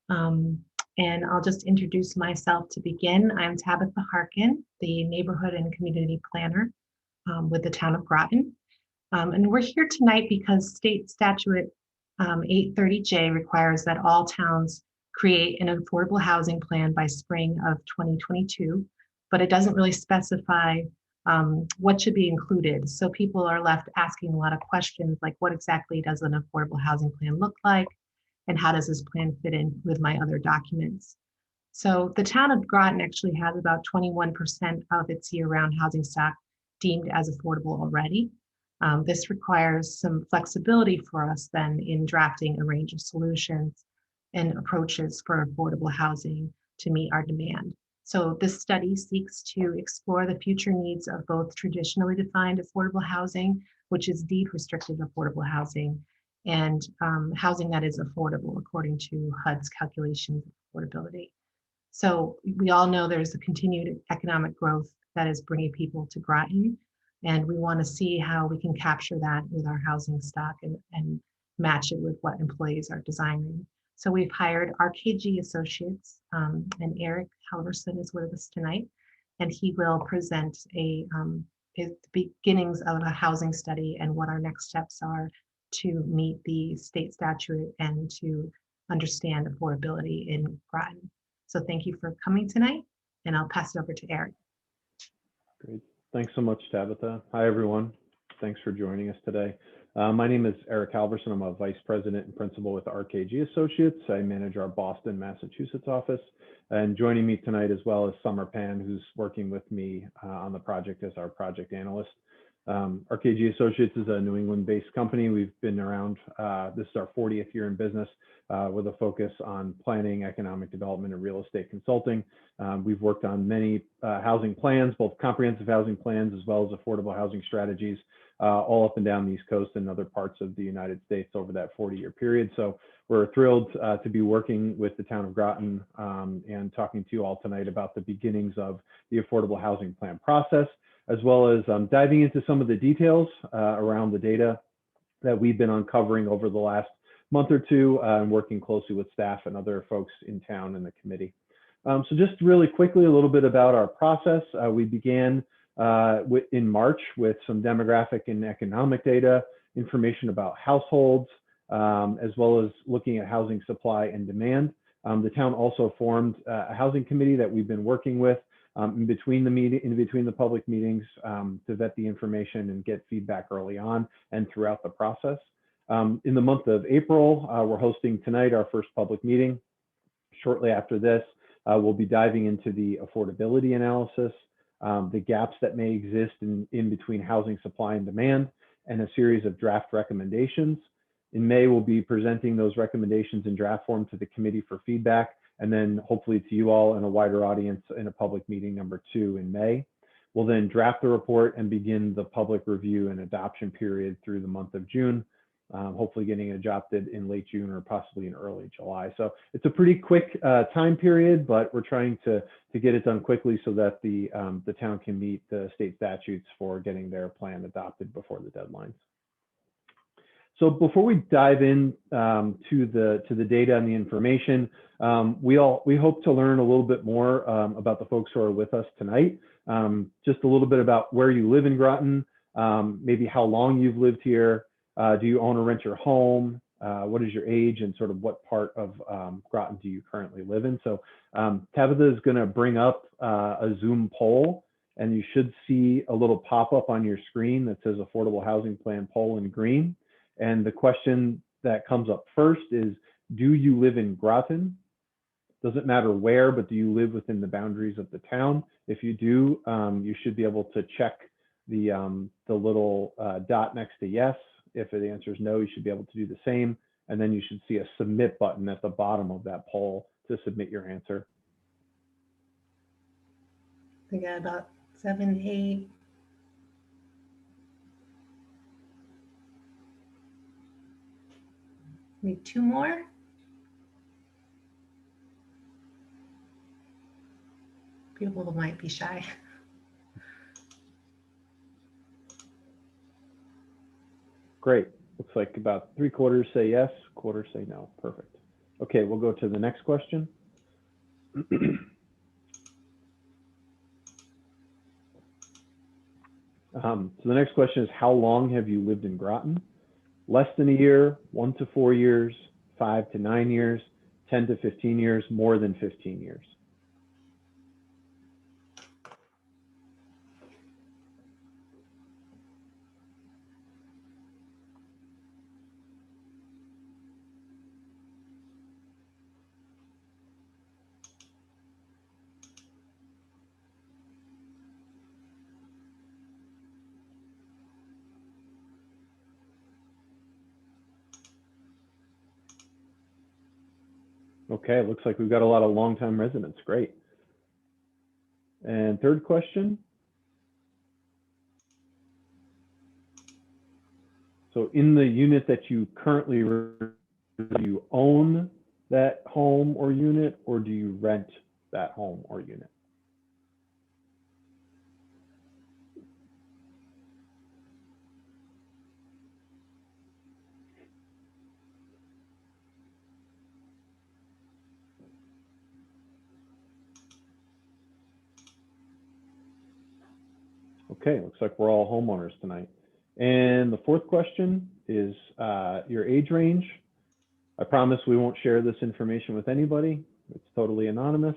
And I'll just introduce myself to begin. I'm Tabitha Harkin, the Neighborhood and Community Planner with the Town of Groton. And we're here tonight because State Statute 830J requires that all towns create an affordable housing plan by spring of 2022, but it doesn't really specify what should be included. So people are left asking a lot of questions like, what exactly does an affordable housing plan look like? And how does this plan fit in with my other documents? So the town of Groton actually has about 21% of its year-round housing stock deemed as affordable already. This requires some flexibility for us then in drafting a range of solutions and approaches for affordable housing to meet our demand. So this study seeks to explore the future needs of both traditionally defined affordable housing, which is deed restricted affordable housing, and housing that is affordable according to HUD's calculations of affordability. So we all know there's a continued economic growth that is bringing people to Groton, and we want to see how we can capture that with our housing stock and match it with what employees are desiring. So we've hired RKG Associates, and Eric Halverson is with us tonight, and he will present his beginnings of a housing study and what our next steps are to meet the state statute and to understand affordability in Groton. So thank you for coming tonight, and I'll pass it over to Eric. Great. Thanks so much, Tabitha. Hi, everyone. Thanks for joining us today. My name is Eric Halverson. I'm a vice president and principal with RKG Associates. I manage our Boston, Massachusetts office. And joining me tonight as well is Summer Pan, who's working with me on the project as our project analyst. RKG Associates is a New England-based company. We've been around, this is our 40th year in business with a focus on planning, economic development, and real estate consulting. We've worked on many housing plans, both comprehensive housing plans as well as affordable housing strategies, all up and down the East Coast and other parts of the United States over that 40-year period. So we're thrilled to be working with the town of Groton and talking to you all tonight about the beginnings of the affordable housing plan process, as well as diving into some of the details around the data that we've been uncovering over the last month or two and working closely with staff and other folks in town and the committee. So just really quickly, a little bit about our process. We began in March with some demographic and economic data, information about households, as well as looking at housing supply and demand. The town also formed a housing committee that we've been working with in between the public meetings to vet the information and get feedback early on and throughout the process. In the month of April, we're hosting tonight our first public meeting. Shortly after this, we'll be diving into the affordability analysis, the gaps that may exist in between housing supply and demand, and a series of draft recommendations. In May, we'll be presenting those recommendations in draft form to the committee for feedback, and then hopefully to you all and a wider audience in a public meeting number 2 in May. We'll then draft the report and begin the public review and adoption period through the month of June, hopefully getting it adopted in late June or possibly in early July. So it's a pretty quick time period, but we're trying to get it done quickly so that the town can meet the state statutes for getting their plan adopted before the deadlines. So before we dive in to the data and the information, we hope to learn a little bit more about the folks who are with us tonight. Just a little bit about where you live in Groton, maybe how long you've lived here. Do you own or rent your home? What is your age, and sort of what part of Groton do you currently live in? So Tabitha is going to bring up a Zoom poll, and you should see a little pop-up on your screen that says Affordable Housing Plan poll in green. And the question that comes up first is, do you live in Groton? Doesn't matter where, but do you live within the boundaries of the town? If you do, you should be able to check the little dot next to yes. If the answer is no, you should be able to do the same. And then you should see a submit button at the bottom of that poll to submit your answer. We got about 7, 8. Need 2 more. People might be shy. Great. Looks like about 3/4 say yes, 1/4 say no. Perfect. Okay, we'll go to the next question. So the next question is, how long have you lived in Groton? Less than a year, 1 to 4 years, 5 to 9 years, 10 to 15 years, more than 15 years. Okay, looks like we've got a lot of longtime residents. Great. And third question. So in the unit that you currently do you own that home or unit, or do you rent that home or unit? Okay, looks like we're all homeowners tonight. And the fourth question is your age range. I promise we won't share this information with anybody. It's totally anonymous.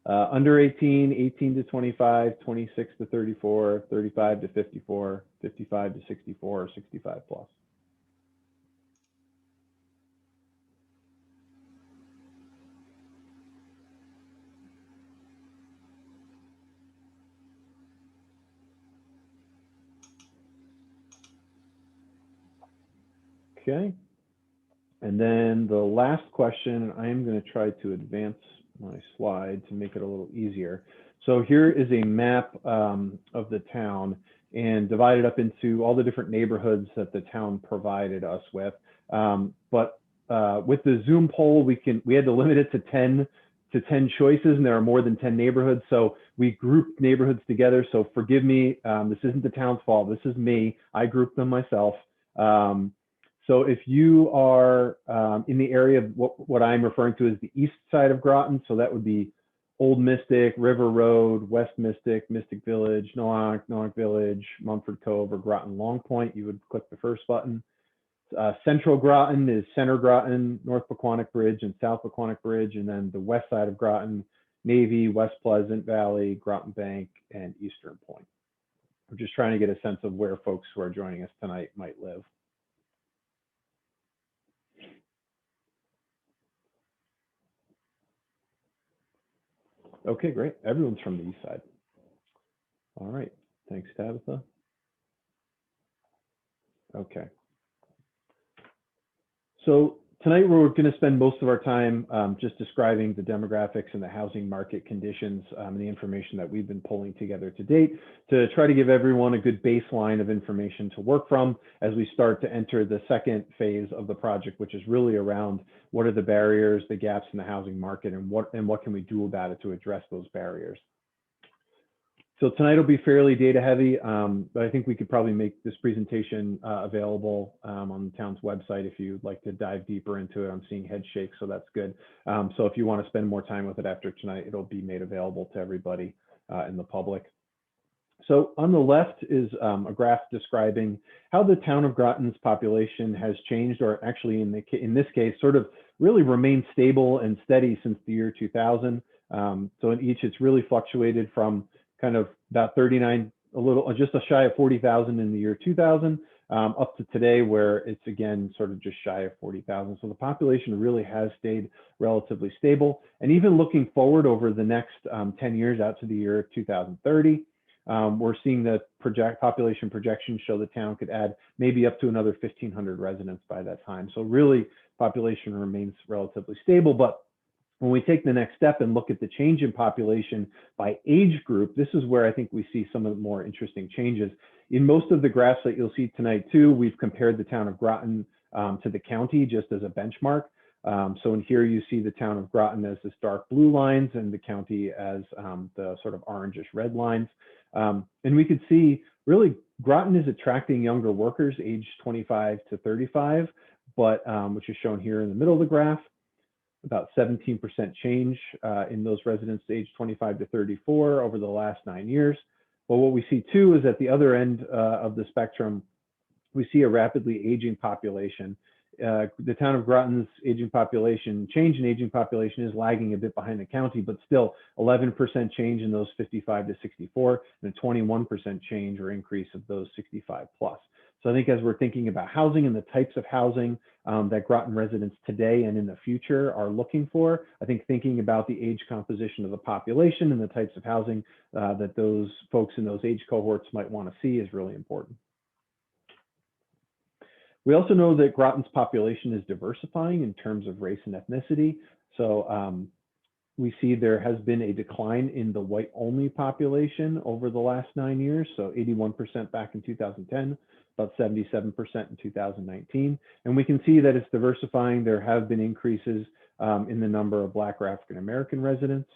Under 18, 18 to 25, 26 to 34, 35 to 54, 55 to 64, or 65 plus. Okay. And then the last question, I am going to try to advance my slide to make it a little easier. So here is a map of the town and divided up into all the different neighborhoods that the town provided us with. But with the Zoom poll, we had to limit it to 10 choices, and there are more than 10 neighborhoods. So we grouped neighborhoods together. So forgive me, this isn't the town's fault. This is me. I grouped them myself. So if you are in the area of what I'm referring to as the east side of Groton, so that would be Old Mystic, River Road, West Mystic, Mystic Village, Noank Village, Mumford Cove, or Groton Long Point, you would click the first button. Central Groton is Center Groton, North Pequannock Bridge, and South Pequannock Bridge, and then the west side of Groton, Navy, West Pleasant Valley, Groton Bank, and Eastern Point. We're just trying to get a sense of where folks who are joining us tonight might live. Okay, great. Everyone's from the east side. All right. Thanks, Tabitha. Okay. So tonight we're going to spend most of our time just describing the demographics and the housing market conditions and the information that we've been pulling together to date to try to give everyone a good baseline of information to work from as we start to enter the second phase of the project, which is really around what are the barriers, the gaps in the housing market, and what can we do about it to address those barriers. So tonight will be fairly data heavy, but I think we could probably make this presentation available on the town's website if you'd like to dive deeper into it. I'm seeing head shakes, so that's good. So if you want to spend more time with it after tonight, it'll be made available to everybody in the public. So on the left is a graph describing how the town of Groton's population has changed, or actually in this case, sort of really remained stable and steady since the year 2000. So in each, it's really fluctuated from kind of about 39, just shy of 40,000 in the year 2000, up to today where it's again sort of just shy of 40,000. So the population really has stayed relatively stable. And even looking forward over the next 10 years out to the year 2030, we're seeing the population projections show the town could add maybe up to another 1,500 residents by that time. So really population remains relatively stable, but when we take the next step and look at the change in population by age group, this is where I think we see some of the more interesting changes. In most of the graphs that you'll see tonight too, we've compared the town of Groton to the county just as a benchmark. So in here you see the town of Groton as this dark blue lines and the county as the sort of orangish red lines. And we could see really Groton is attracting younger workers aged 25 to 35, but which is shown here in the middle of the graph. about 17% change in those residents age 25 to 34 over the last 9 years. But what we see too is at the other end of the spectrum, we see a rapidly aging population. The town of Groton's aging population, change in aging population is lagging a bit behind the county, but still 11% change in those 55 to 64 and a 21% change or increase of those 65 plus. So I think as we're thinking about housing and the types of housing that Groton residents today and in the future are looking for, I think thinking about the age composition of the population and the types of housing that those folks in those age cohorts might want to see is really important. We also know that Groton's population is diversifying in terms of race and ethnicity. So we see there has been a decline in the white-only population over the last 9 years. So 81% back in 2010, about 77% in 2019. And we can see that it's diversifying. There have been increases in the number of Black or African-American residents,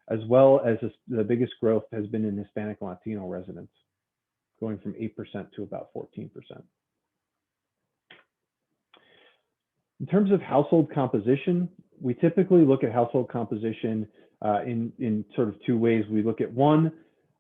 as well as the biggest growth has been in Hispanic and Latino residents, going from 8% to about 14%. In terms of household composition, we typically look at household composition in sort of two ways. We look at one,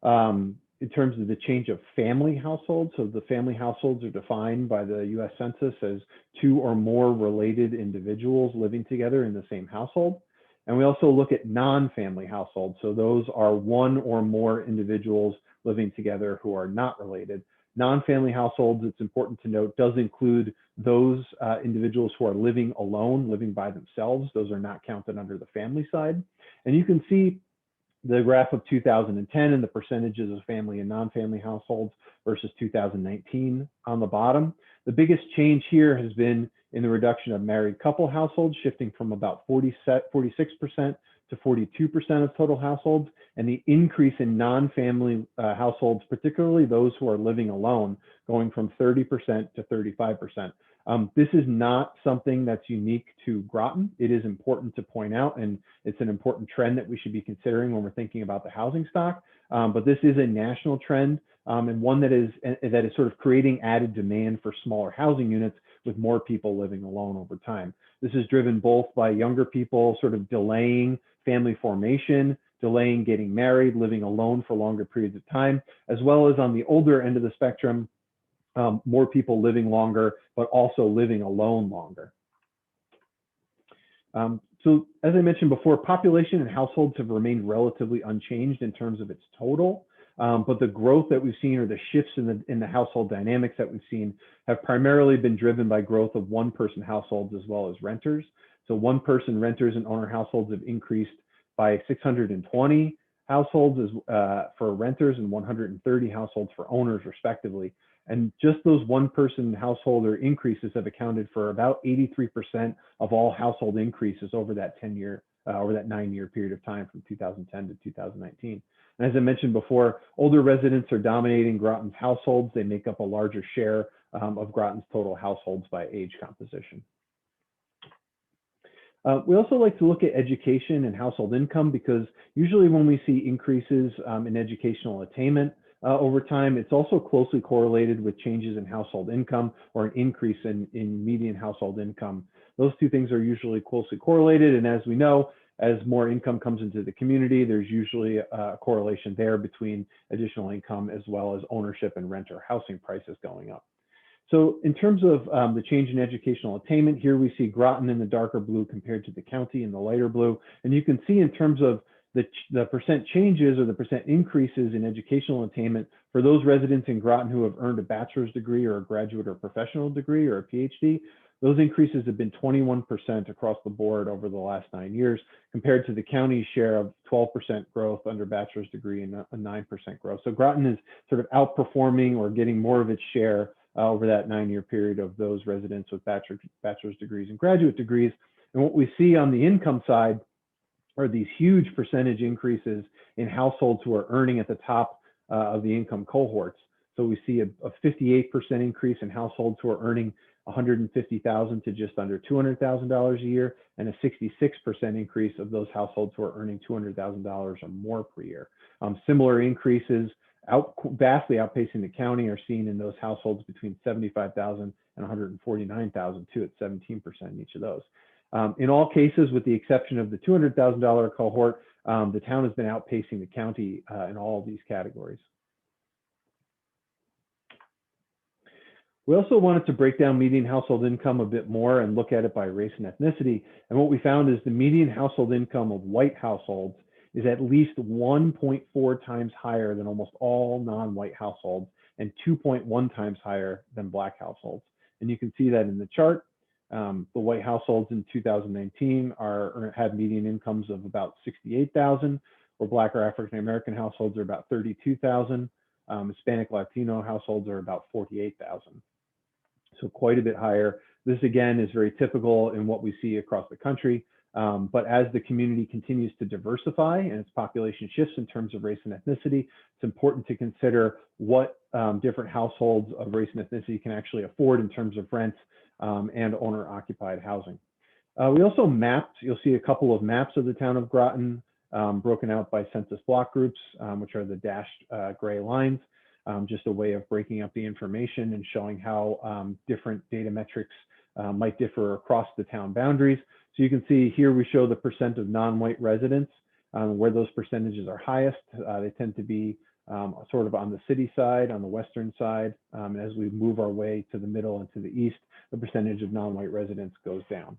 in terms of the change of family households. So the family households are defined by the US Census as 2 or more related individuals living together in the same household. And we also look at non-family households. So those are 1 or more individuals living together who are not related. Non-family households, it's important to note, does include those individuals who are living alone, living by themselves. Those are not counted under the family side. And you can see the graph of 2010 and the percentages of family and non-family households versus 2019 on the bottom. The biggest change here has been in the reduction of married couple households, shifting from about 46% to 42% of total households, and the increase in non-family households, particularly those who are living alone, going from 30% to 35%. This is not something that's unique to Groton. It is important to point out, and it's an important trend that we should be considering when we're thinking about the housing stock. But this is a national trend and one that is sort of creating added demand for smaller housing units with more people living alone over time. This is driven both by younger people sort of delaying family formation, delaying getting married, living alone for longer periods of time, as well as on the older end of the spectrum, more people living longer, but also living alone longer. So as I mentioned before, population and households have remained relatively unchanged in terms of its total, but the growth that we've seen or the shifts in the household dynamics that we've seen have primarily been driven by growth of one-person households as well as renters. So one-person renters and owner households have increased by 620 households for renters and 130 households for owners respectively. And just those one-person householder increases have accounted for about 83% of all household increases over that 9-year period of time from 2010 to 2019. And as I mentioned before, older residents are dominating Groton's households. They make up a larger share of Groton's total households by age composition. We also like to look at education and household income because usually when we see increases in educational attainment over time, it's also closely correlated with changes in household income or an increase in median household income. Those two things are usually closely correlated. And as we know, as more income comes into the community, there's usually a correlation there between additional income as well as ownership and renter housing prices going up. So in terms of the change in educational attainment, here we see Groton in the darker blue compared to the county in the lighter blue. And you can see in terms of the percent changes or the percent increases in educational attainment for those residents in Groton who have earned a bachelor's degree or a graduate or professional degree or a PhD, those increases have been 21% across the board over the last 9 years, compared to the county's share of 12% growth under bachelor's degree and a 9% growth. So Groton is sort of outperforming or getting more of its share over that 9-year period of those residents with bachelor's degrees and graduate degrees. And what we see on the income side are these huge percentage increases in households who are earning at the top of the income cohorts. So we see a 58% increase in households who are earning $150,000 to just under $200,000 a year, and a 66% increase of those households who are earning $200,000 or more per year. Similar increases, vastly outpacing the county, are seen in those households between $75,000 and $149,000 too, at 17% in each of those. In all cases, with the exception of the $200,000 cohort, the town has been outpacing the county in all of these categories. We also wanted to break down median household income a bit more and look at it by race and ethnicity. And what we found is the median household income of white households is at least 1.4 times higher than almost all non-white households and 2.1 times higher than Black households. And you can see that in the chart. The white households in 2019 had median incomes of about 68,000, where Black or African American households are about 32,000. Hispanic Latino households are about 48,000. So quite a bit higher. This again is very typical in what we see across the country. But as the community continues to diversify and its population shifts in terms of race and ethnicity, it's important to consider what different households of race and ethnicity can actually afford in terms of rents and owner-occupied housing. We also mapped, you'll see a couple of maps of the town of Groton broken out by census block groups, which are the dashed gray lines. Just a way of breaking up the information and showing how different data metrics might differ across the town boundaries. So you can see here we show the percent of non-white residents, where those percentages are highest. They tend to be sort of on the city side, on the western side. As we move our way to the middle and to the east, the percentage of non-white residents goes down.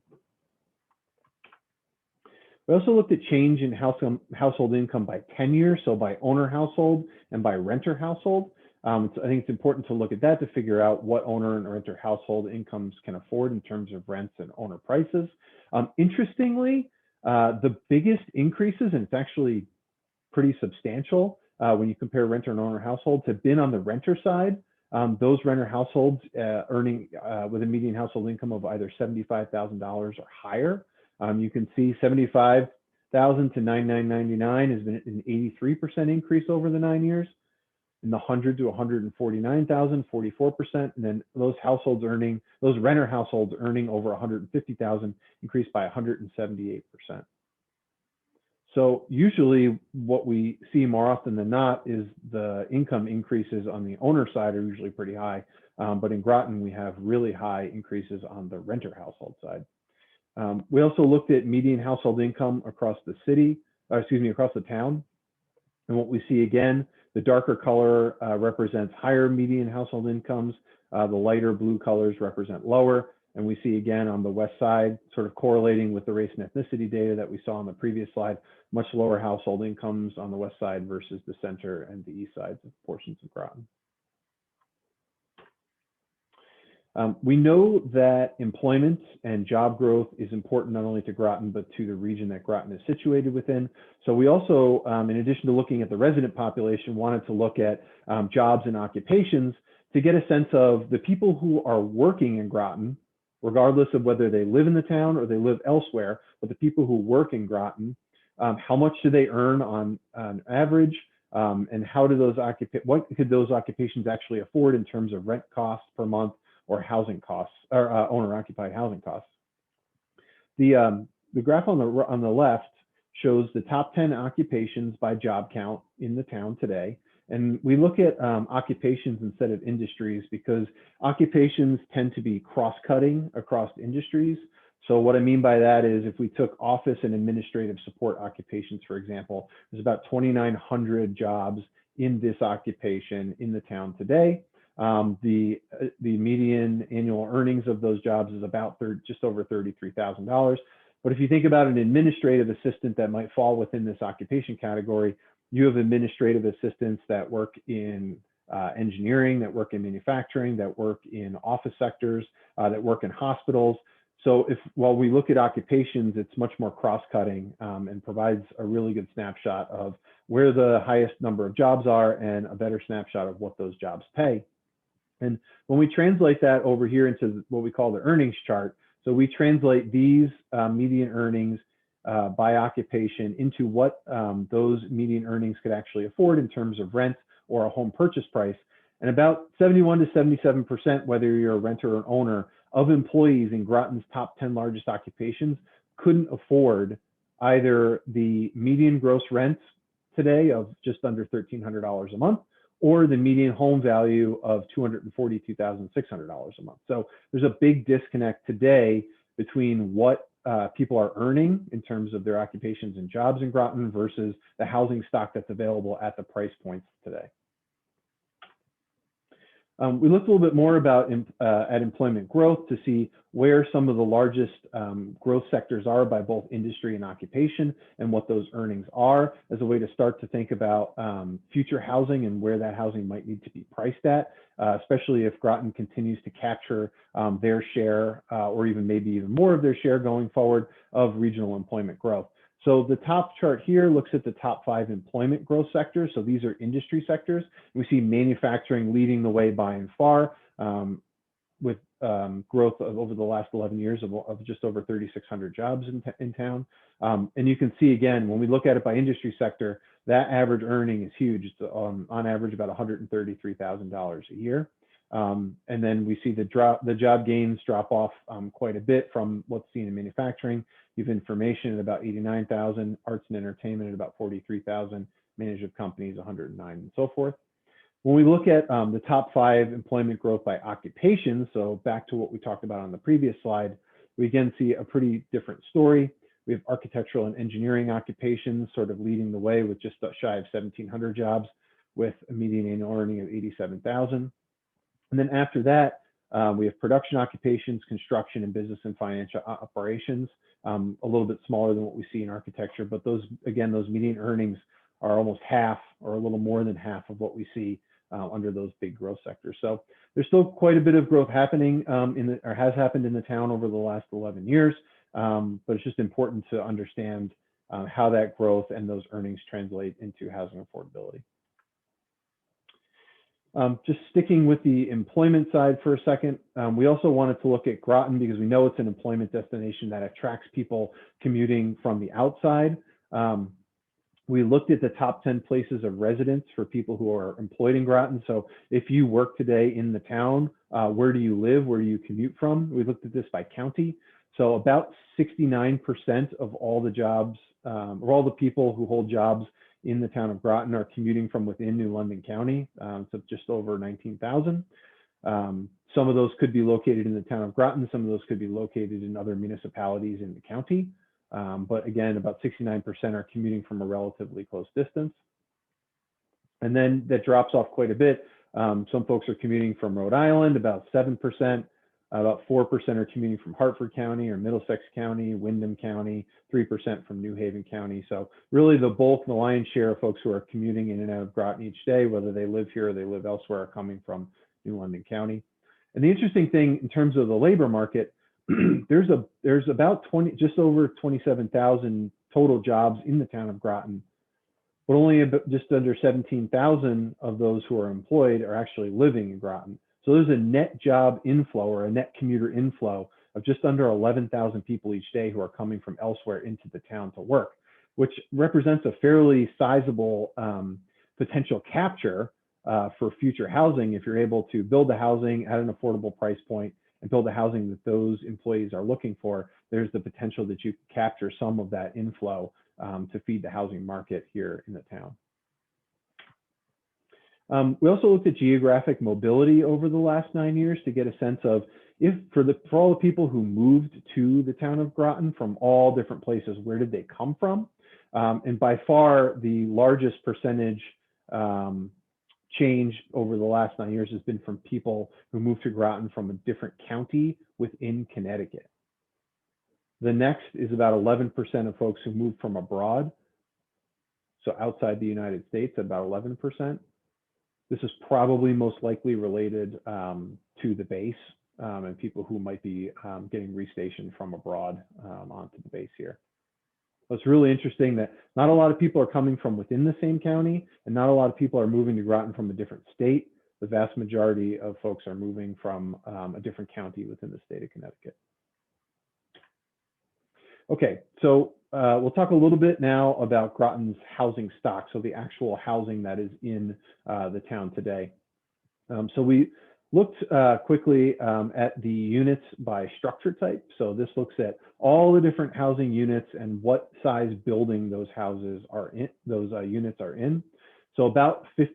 We also looked at change in household income by tenure, so by owner household and by renter household. So I think it's important to look at that to figure out what owner and renter household incomes can afford in terms of rents and owner prices. Interestingly, the biggest increases, and it's actually pretty substantial when you compare renter and owner households, have been on the renter side. Those renter households earning with a median household income of either $75,000 or higher. You can see $75,000 to $9,999 has been an 83% increase over the 9 years. In the $100,000 to $149,000, 44%. And then those renter households earning over $150,000 increased by 178%. So usually what we see more often than not is the income increases on the owner side are usually pretty high. But in Groton, we have really high increases on the renter household side. We also looked at median household income across the across the town. And what we see again, the darker color represents higher median household incomes. The lighter blue colors represent lower. And we see again on the west side, sort of correlating with the race and ethnicity data that we saw on the previous slide, much lower household incomes on the west side versus the center and the east sides of portions of Groton. We know that employment and job growth is important not only to Groton, but to the region that Groton is situated within. So we also, in addition to looking at the resident population, wanted to look at jobs and occupations to get a sense of the people who are working in Groton, regardless of whether they live in the town or they live elsewhere, but the people who work in Groton, how much do they earn on average? And how do what could those occupations actually afford in terms of rent costs per month or housing costs, or owner-occupied housing costs? The graph on the left shows the top 10 occupations by job count in the town today. And we look at occupations instead of industries because occupations tend to be cross-cutting across industries. So what I mean by that is if we took office and administrative support occupations, for example, there's about 2,900 jobs in this occupation in the town today. The median annual earnings of those jobs is about just over $33,000. But if you think about an administrative assistant that might fall within this occupation category, you have administrative assistants that work in engineering, that work in manufacturing, that work in office sectors, that work in hospitals. So while we look at occupations, it's much more cross-cutting and provides a really good snapshot of where the highest number of jobs are and a better snapshot of what those jobs pay. And when we translate that over here into what we call the earnings chart, so we translate these median earnings by occupation into what those median earnings could actually afford in terms of rent or a home purchase price. And about 71 to 77%, whether you're a renter or owner, of employees in Groton's top 10 largest occupations couldn't afford either the median gross rent today of just under $1,300 a month or the median home value of $242,600 a month. So there's a big disconnect today between what people are earning in terms of their occupations and jobs in Groton versus the housing stock that's available at the price points today. We looked a little bit more about at employment growth to see where some of the largest growth sectors are by both industry and occupation and what those earnings are as a way to start to think about future housing and where that housing might need to be priced at, especially if Groton continues to capture their share or even maybe even more of their share going forward of regional employment growth. So the top chart here looks at the top 5 employment growth sectors. So these are industry sectors. We see manufacturing leading the way by and far with growth of over the last 11 years of just over 3,600 jobs in town. And you can see again, when we look at it by industry sector, that average earning is huge. It's on average about $133,000 a year. And then we see the job gains drop off quite a bit from what's seen in manufacturing. You have information at about 89,000, arts and entertainment at about 43,000, management companies 109, and so forth. When we look at the top 5 employment growth by occupation, so back to what we talked about on the previous slide, we again see a pretty different story. We have architectural and engineering occupations sort of leading the way with just shy of 1,700 jobs with a median annual earning of 87,000. And then after that, we have production occupations, construction, and business and financial operations, a little bit smaller than what we see in architecture, but those, again, those median earnings are almost half or a little more than half of what we see under those big growth sectors. So there's still quite a bit of growth happening or has happened in the town over the last 11 years, but it's just important to understand how that growth and those earnings translate into housing affordability. Just sticking with the employment side for a second, we also wanted to look at Groton because we know it's an employment destination that attracts people commuting from the outside. We looked at the top 10 places of residence for people who are employed in Groton. So if you work today in the town, where do you live? Where do you commute from? We looked at this by county. So about 69% of all the jobs or all the people who hold jobs in the town of Groton are commuting from within New London County, so just over 19,000. Some of those could be located in the town of Groton. Some of those could be located in other municipalities in the county. But again, about 69% are commuting from a relatively close distance. And then that drops off quite a bit. Some folks are commuting from Rhode Island, about 7%. About 4% are commuting from Hartford County or Middlesex County, Windham County, 3% from New Haven County. So really the bulk, the lion's share of folks who are commuting in and out of Groton each day, whether they live here or they live elsewhere, are coming from New London County. And the interesting thing in terms of the labor market, there's about just over 27,000 total jobs in the town of Groton, but only just under 17,000 of those who are employed are actually living in Groton. So there's a net job inflow or a net commuter inflow of just under 11,000 people each day who are coming from elsewhere into the town to work, which represents a fairly sizable potential capture for future housing. If you're able to build the housing at an affordable price point and build the housing that those employees are looking for, there's the potential that you capture some of that inflow to feed the housing market here in the town. We also looked at geographic mobility over the last 9 years to get a sense of if for all the people who moved to the town of Groton from all different places, where did they come from? And by far the largest percentage change over the last 9 years has been from people who moved to Groton from a different county within Connecticut. The next is about 11% of folks who moved from abroad. So outside the United States, about 11%. This is probably most likely related to the base and people who might be getting restationed from abroad onto the base here. So it's really interesting that not a lot of people are coming from within the same county and not a lot of people are moving to Groton from a different state. The vast majority of folks are moving from a different county within the state of Connecticut. Okay, so we'll talk a little bit now about Groton's housing stock, so the actual housing that is in the town today. So we looked quickly at the units by structure type. So this looks at all the different housing units and what size building those houses are in, those units are in. So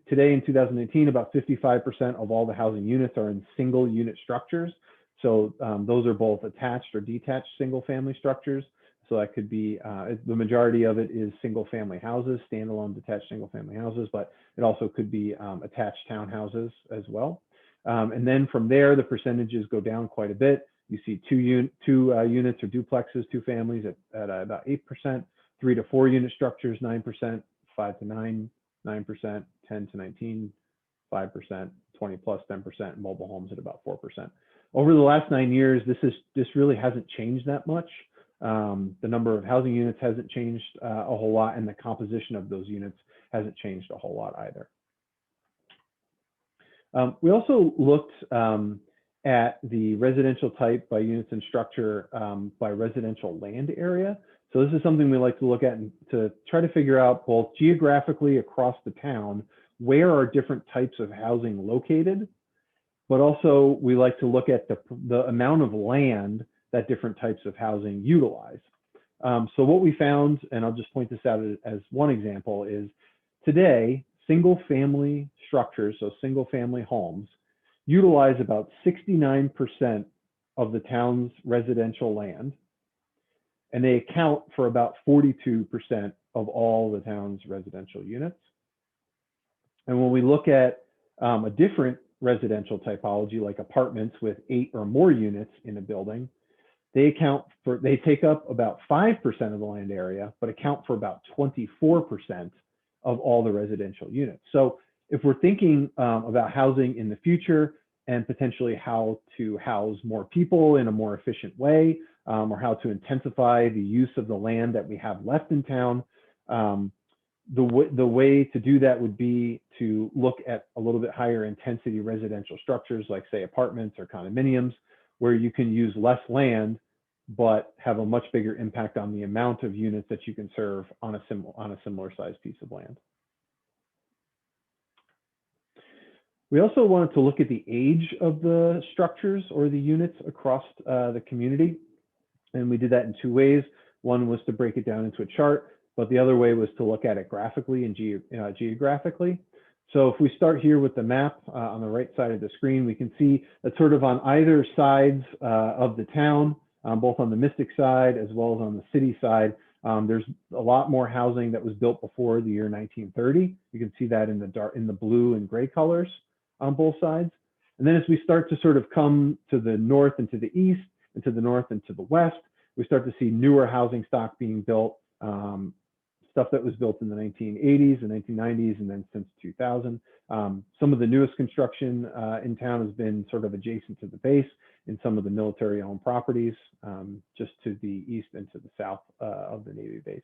today in 2018, about 55% of all the housing units are in single unit structures. So those are both attached or detached single family structures. So that could be, the majority of it is single family houses, standalone detached single family houses, but it also could be attached townhouses as well. And then from there, the percentages go down quite a bit. You see two units or duplexes, two families at about 8%, 3 to 4 unit structures, 9%, 5 to 9, 9%, 10 to 19, 5%, 20 plus 10%, and mobile homes at about 4%. Over the last 9 years, this really hasn't changed that much. The number of housing units hasn't changed a whole lot, and the composition of those units hasn't changed a whole lot either. We also looked at the residential type by units and structure by residential land area. So this is something we like to look at to try to figure out both geographically across the town, where are different types of housing located, but also we like to look at the amount of land that different types of housing utilize. So what we found, and I'll just point this out as one example, is today, single family structures, so single family homes, utilize about 69% of the town's residential land, and they account for about 42% of all the town's residential units. And when we look at a different residential typology, like apartments with 8 or more units in a building, they take up about 5% of the land area, but account for about 24% of all the residential units. So if we're thinking about housing in the future and potentially how to house more people in a more efficient way, or how to intensify the use of the land that we have left in town, the way to do that would be to look at a little bit higher intensity residential structures, like say apartments or condominiums, where you can use less land, but have a much bigger impact on the amount of units that you can serve on a similar sized piece of land. We also wanted to look at the age of the structures or the units across the community. And we did that in 2 ways. One was to break it down into a chart, but the other way was to look at it graphically and geographically. So if we start here with the map on the right side of the screen, we can see that sort of on either sides of the town, both on the Mystic side as well as on the city side, there's a lot more housing that was built before the year 1930. You can see that in the blue and gray colors on both sides. And then as we start to sort of come to the north and to the east, and to the north and to the west, we start to see newer housing stock being built, stuff that was built in the 1980s and 1990s, and then since 2000. Some of the newest construction in town has been sort of adjacent to the base in some of the military-owned properties, just to the east and to the south of the Navy base.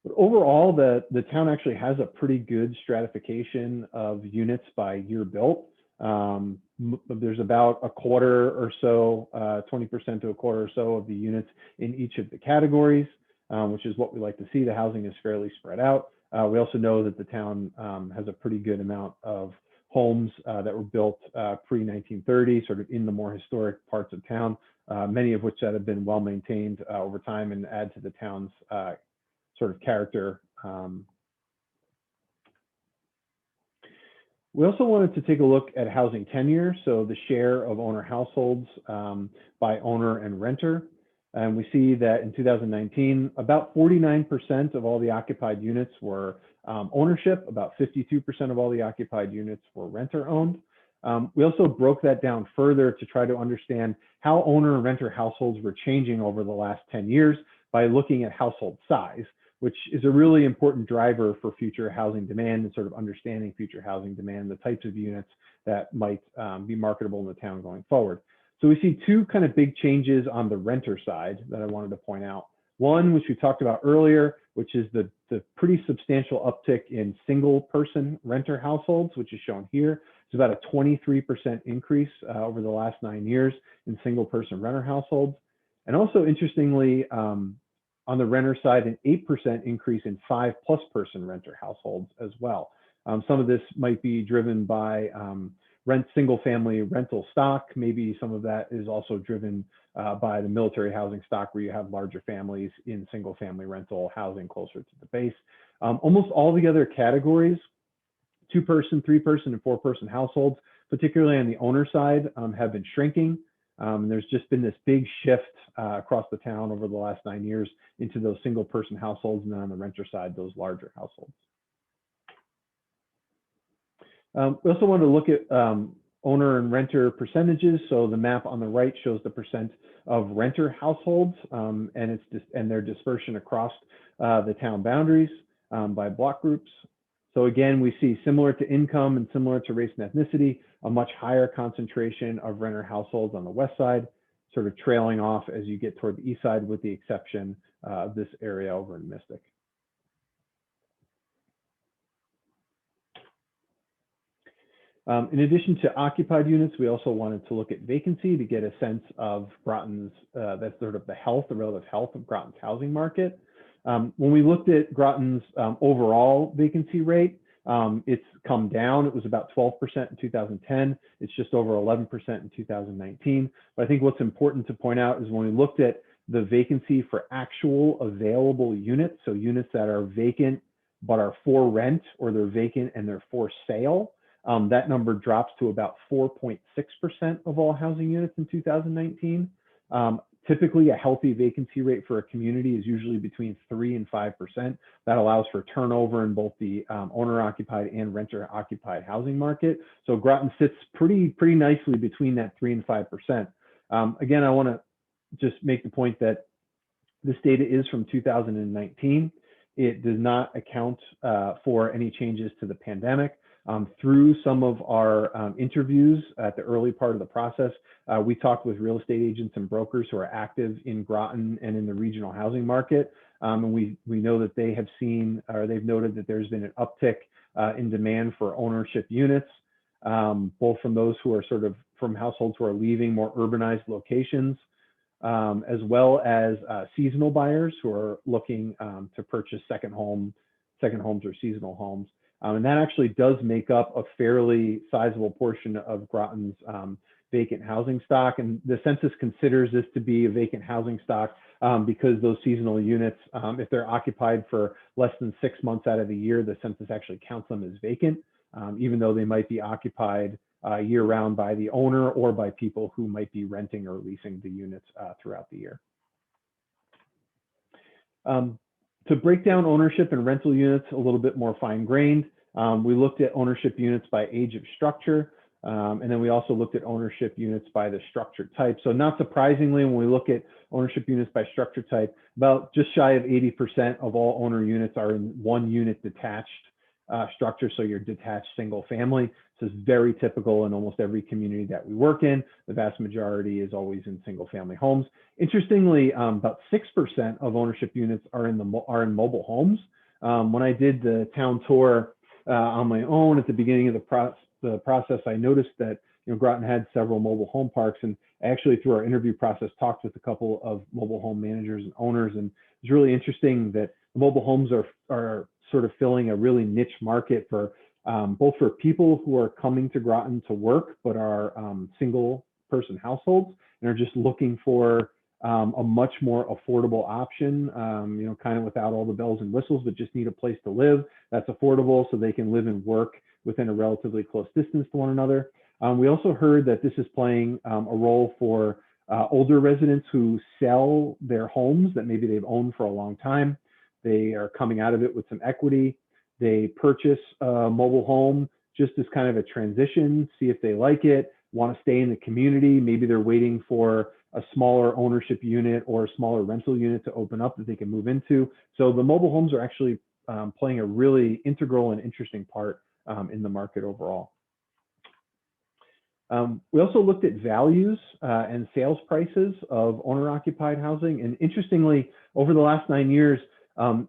But overall, the town actually has a pretty good stratification of units by year built. There's about a quarter or so, 20% to a quarter or so of the units in each of the categories, which is what we like to see. The housing is fairly spread out. We also know that the town has a pretty good amount of homes that were built pre-1930, sort of in the more historic parts of town, many of which that have been well maintained over time and add to the town's sort of character. We also wanted to take a look at housing tenure, so the share of owner households by owner and renter. And we see that in 2019, about 49% of all the occupied units were ownership, about 52% of all the occupied units were renter owned. We also broke that down further to try to understand how owner and renter households were changing over the last 10 years by looking at household size, which is a really important driver for future housing demand and sort of understanding future housing demand, the types of units that might be marketable in the town going forward. So we see 2 kind of big changes on the renter side that I wanted to point out. One, which we talked about earlier, which is the pretty substantial uptick in single person renter households, which is shown here. It's about a 23% increase over the last 9 years in single person renter households. And also interestingly, on the renter side, an 8% increase in 5+ person renter households as well. Some of this might be driven by single family rental stock. Maybe some of that is also driven by the military housing stock, where you have larger families in single family rental housing closer to the base. Almost all the other categories, 2-person, 3-person, and 4-person households particularly on the owner side, have been shrinking. There's just been this big shift across the town over the last 9 years into those single person households, and then on the renter side, those larger households. We also wanted to look at owner and renter percentages. So the map on the right shows the percent of renter households and their dispersion across the town boundaries by block groups. So again, we see, similar to income and similar to race and ethnicity, a much higher concentration of renter households on the west side, sort of trailing off as you get toward the east side, with the exception of this area over in Mystic. In addition to occupied units, we also wanted to look at vacancy to get a sense of Groton's, that's sort of the relative health of Groton's housing market. When we looked at Groton's overall vacancy rate, it's come down. It was about 12% in 2010. It's just over 11% in 2019. But I think what's important to point out is when we looked at the vacancy for actual available units, so units that are vacant but are for rent, or they're vacant and they're for sale, that number drops to about 4.6% of all housing units in 2019. Typically, a healthy vacancy rate for a community is usually between 3 and 5%. That allows for turnover in both the owner-occupied and renter-occupied housing market. So Groton sits pretty nicely between that 3 and 5%. Again, I want to just make the point that this data is from 2019. It does not account for any changes to the pandemic. Through some of our interviews at the early part of the process, we talked with real estate agents and brokers who are active in Groton and in the regional housing market. And we know that they have seen, or they've noted that there's been an uptick in demand for ownership units, both from those who are sort of from households who are leaving more urbanized locations, as well as seasonal buyers who are looking to purchase second homes or seasonal homes. And that actually does make up a fairly sizable portion of Groton's vacant housing stock. And the census considers this to be a vacant housing stock because those seasonal units, if they're occupied for less than 6 months out of the year, the census actually counts them as vacant, even though they might be occupied year round by the owner or by people who might be renting or leasing the units throughout the year. To break down ownership and rental units a little bit more fine-grained, we looked at ownership units by age of structure, and then we also looked at ownership units by the structure type. So not surprisingly, when we look at ownership units by structure type, about just shy of 80% of all owner units are in one unit detached structure, so your detached single family. This is very typical in almost every community that we work in. The vast majority is always in single family homes. Interestingly, about 6% of ownership units are in mobile homes. When I did the town tour on my own at the beginning of the process, I noticed that Groton had several mobile home parks, and actually through our interview process talked with a couple of mobile home managers and owners, and it's really interesting that mobile homes are sort of filling a really niche market for both for people who are coming to Groton to work but are single person households and are just looking for a much more affordable option, kind of without all the bells and whistles, but just need a place to live that's affordable so they can live and work within a relatively close distance to one another. We also heard that this is playing a role for older residents who sell their homes that maybe they've owned for a long time. They are coming out of it with some equity. They purchase a mobile home just as kind of a transition, see if they like it, want to stay in the community. Maybe they're waiting for a smaller ownership unit or a smaller rental unit to open up that they can move into. So the mobile homes are actually playing a really integral and interesting part in the market overall. We also looked at values and sales prices of owner-occupied housing. And interestingly, over the last 9 years,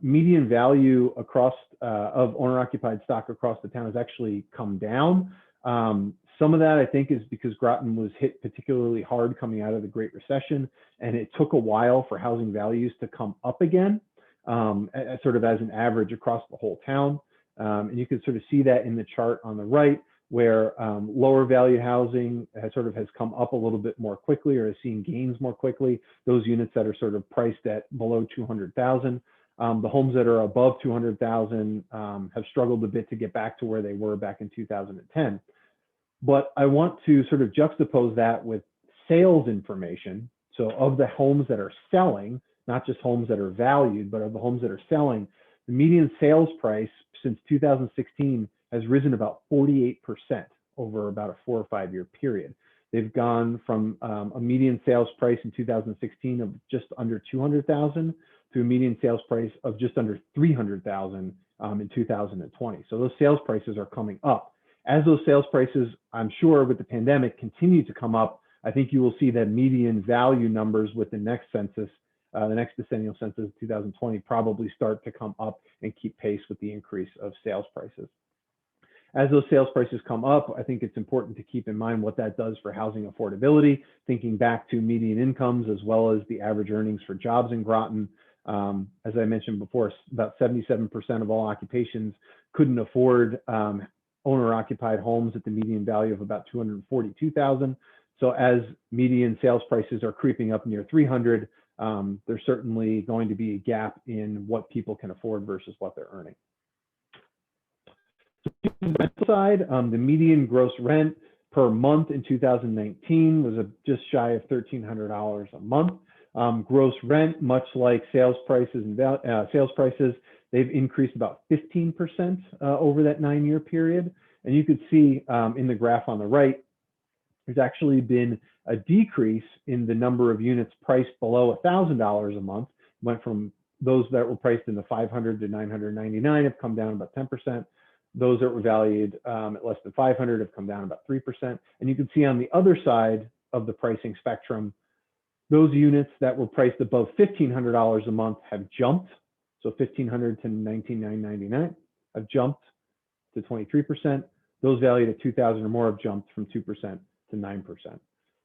median value across of owner-occupied stock across the town has actually come down. Some of that, I think, is because Groton was hit particularly hard coming out of the Great Recession, and it took a while for housing values to come up again, sort of as an average across the whole town. And you can sort of see that in the chart on the right, where lower value housing has come up a little bit more quickly, or has seen gains more quickly. Those units that are sort of priced at below 200,000. The homes that are above 200,000 have struggled a bit to get back to where they were back in 2010. But I want to sort of juxtapose that with sales information. So of the homes that are selling, not just homes that are valued, but of the homes that are selling, the median sales price since 2016 has risen about 48% over about a 4 or 5 year period. They've gone from a median sales price in 2016 of just under 200,000 to a median sales price of just under 300,000 in 2020. So those sales prices are coming up. As those sales prices, I'm sure with the pandemic, continue to come up, I think you will see that median value numbers with the next census, the next decennial census of 2020, probably start to come up and keep pace with the increase of sales prices. As those sales prices come up, I think it's important to keep in mind what that does for housing affordability, thinking back to median incomes as well as the average earnings for jobs in Groton. As I mentioned before, about 77% of all occupations couldn't afford owner-occupied homes at the median value of about $242,000. So as median sales prices are creeping up near 300, there's certainly going to be a gap in what people can afford versus what they're earning. So on the rental side, the median gross rent per month in 2019 was just shy of $1,300 a month. Gross rent, much like sales prices and they've increased about 15% over that 9 year period. And you could see in the graph on the right, there's actually been a decrease in the number of units priced below $1,000 a month. Went from those that were priced in the 500 to 999 have come down about 10%. Those that were valued at less than 500 have come down about 3%. And you can see on the other side of the pricing spectrum, those units that were priced above $1,500 a month have jumped. So 1,500 to 19,999 have jumped to 23%. Those valued at 2,000 or more have jumped from 2% to 9%.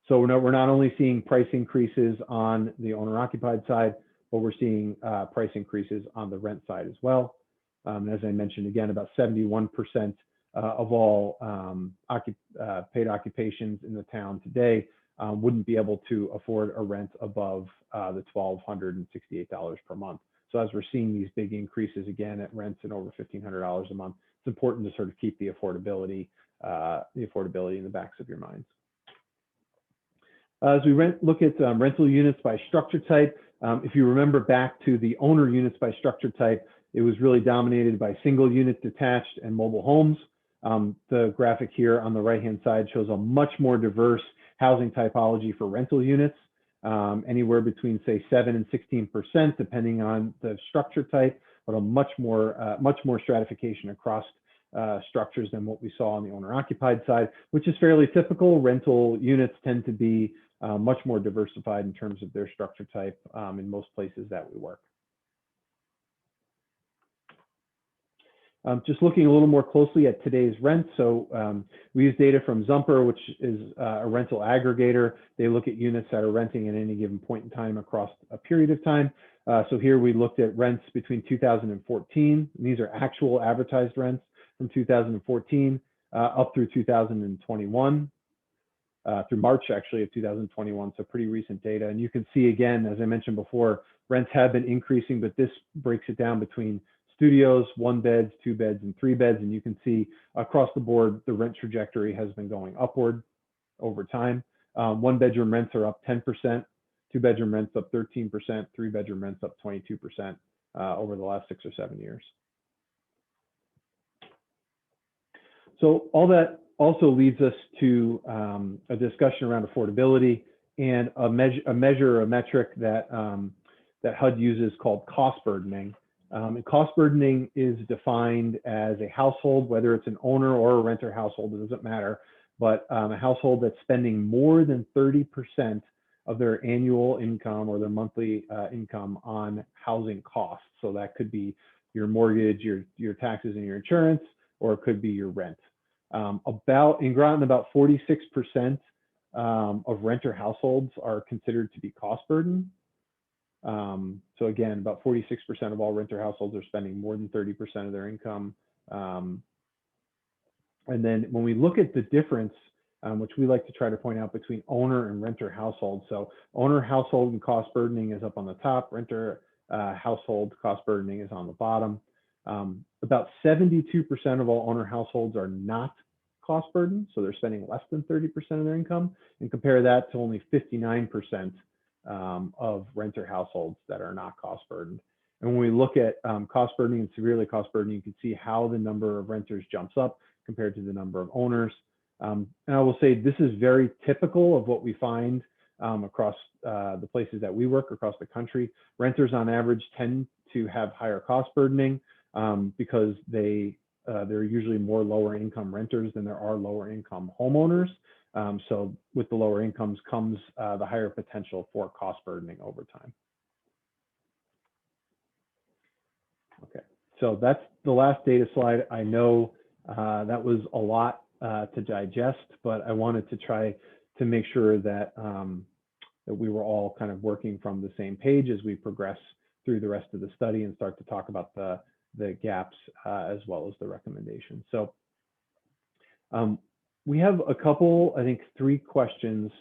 So we're not only seeing price increases on the owner-occupied side, but we're seeing price increases on the rent side as well. As I mentioned, again, about 71% of all paid occupations in the town today wouldn't be able to afford a rent above the $1,268 per month. So as we're seeing these big increases again at rents at over $1,500 a month, it's important to sort of keep the affordability in the backs of your minds. As we look at rental units by structure type, if you remember back to the owner units by structure type, it was really dominated by single unit detached and mobile homes. The graphic here on the right-hand side shows a much more diverse housing typology for rental units, anywhere between say 7 and 16%, depending on the structure type, but a much more stratification across structures than what we saw on the owner-occupied side, which is fairly typical. Rental units tend to be much more diversified in terms of their structure type in most places that we work. Just looking a little more closely at today's rent. So we use data from Zumper, which is a rental aggregator. They look at units that are renting at any given point in time across a period of time. So here we looked at rents between 2014. These are actual advertised rents from 2014 up through 2021, through March actually of 2021. So pretty recent data. And you can see again, as I mentioned before, rents have been increasing, but this breaks it down between studios, 1 beds, 2 beds, and 3 beds. And you can see across the board, the rent trajectory has been going upward over time. 1 bedroom rents are up 10%, 2 bedroom rents up 13%, 3 bedroom rents up 22% over the last 6 or 7 years. So all that also leads us to a discussion around affordability and a metric that HUD uses called cost burdening. And cost burdening is defined as a household, whether it's an owner or a renter household, it doesn't matter, but a household that's spending more than 30% of their annual income or their monthly income on housing costs. So that could be your mortgage, your taxes and your insurance, or it could be your rent. In Groton, about 46% of renter households are considered to be cost burden. So again, about 46% of all renter households are spending more than 30% of their income. And then when we look at the difference, which we like to try to point out between owner and renter households. So owner household and cost burdening is up on the top, renter household cost burdening is on the bottom. About 72% of all owner households are not cost burden, so they're spending less than 30% of their income, and compare that to only 59% of renter households that are not cost burdened. And when we look at cost burdening and severely cost burdening, you can see how the number of renters jumps up compared to the number of owners. And I will say this is very typical of what we find across the places that we work across the country. Renters on average tend to have higher cost burdening because they're usually more lower income renters than there are lower income homeowners. So with the lower incomes comes the higher potential for cost burdening over time. Okay, so that's the last data slide. I know that was a lot to digest, but I wanted to try to make sure that that we were all kind of working from the same page as we progress through the rest of the study and start to talk about the gaps as well as the recommendations. So we have a couple, I think 3 questions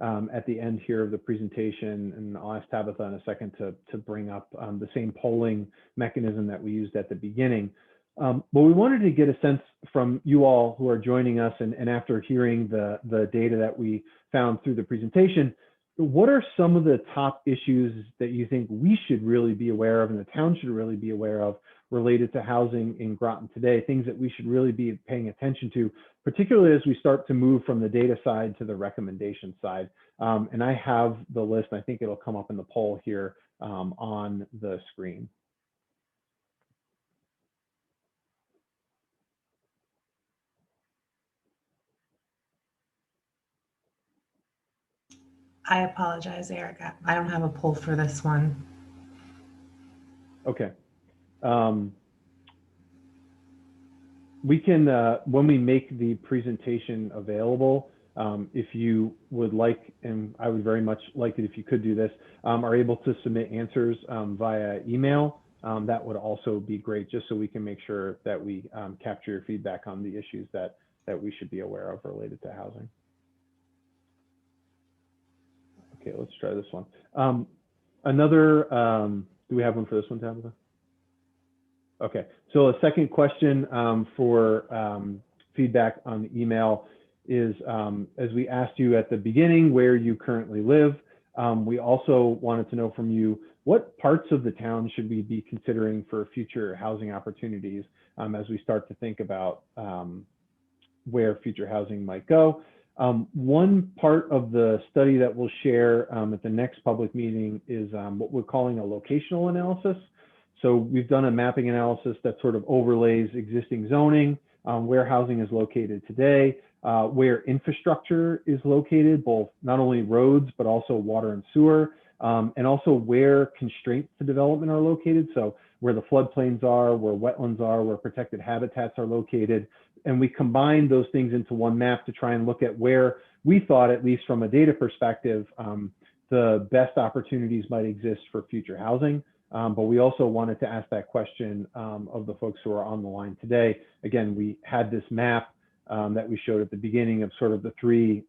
at the end here of the presentation, and I'll ask Tabitha in a second to bring up the same polling mechanism that we used at the beginning. But we wanted to get a sense from you all who are joining us, and after hearing the data that we found through the presentation, what are some of the top issues that you think we should really be aware of and the town should really be aware of related to housing in Groton today, things that we should really be paying attention to, particularly as we start to move from the data side to the recommendation side. And I have the list. I think it'll come up in the poll here on the screen. I apologize, Erica. I don't have a poll for this one. Okay. We can, when we make the presentation available, if you would like, and I would very much like it if you could do this, are able to submit answers via email, that would also be great, just so we can make sure that we capture your feedback on the issues that we should be aware of related to housing. Okay, let's try this one. Do we have one for this one, Tabitha? Okay, so a second question for feedback on the email is, as we asked you at the beginning where you currently live, we also wanted to know from you what parts of the town should we be considering for future housing opportunities as we start to think about where future housing might go. One part of the study that we'll share at the next public meeting is what we're calling a locational analysis. So we've done a mapping analysis that sort of overlays existing zoning, where housing is located today, where infrastructure is located, both not only roads, but also water and sewer, and also where constraints to development are located. So where the floodplains are, where wetlands are, where protected habitats are located. And we combine those things into one map to try and look at where we thought, at least from a data perspective, the best opportunities might exist for future housing. But we also wanted to ask that question of the folks who are on the line today. Again, we had this map that we showed at the beginning of sort of the three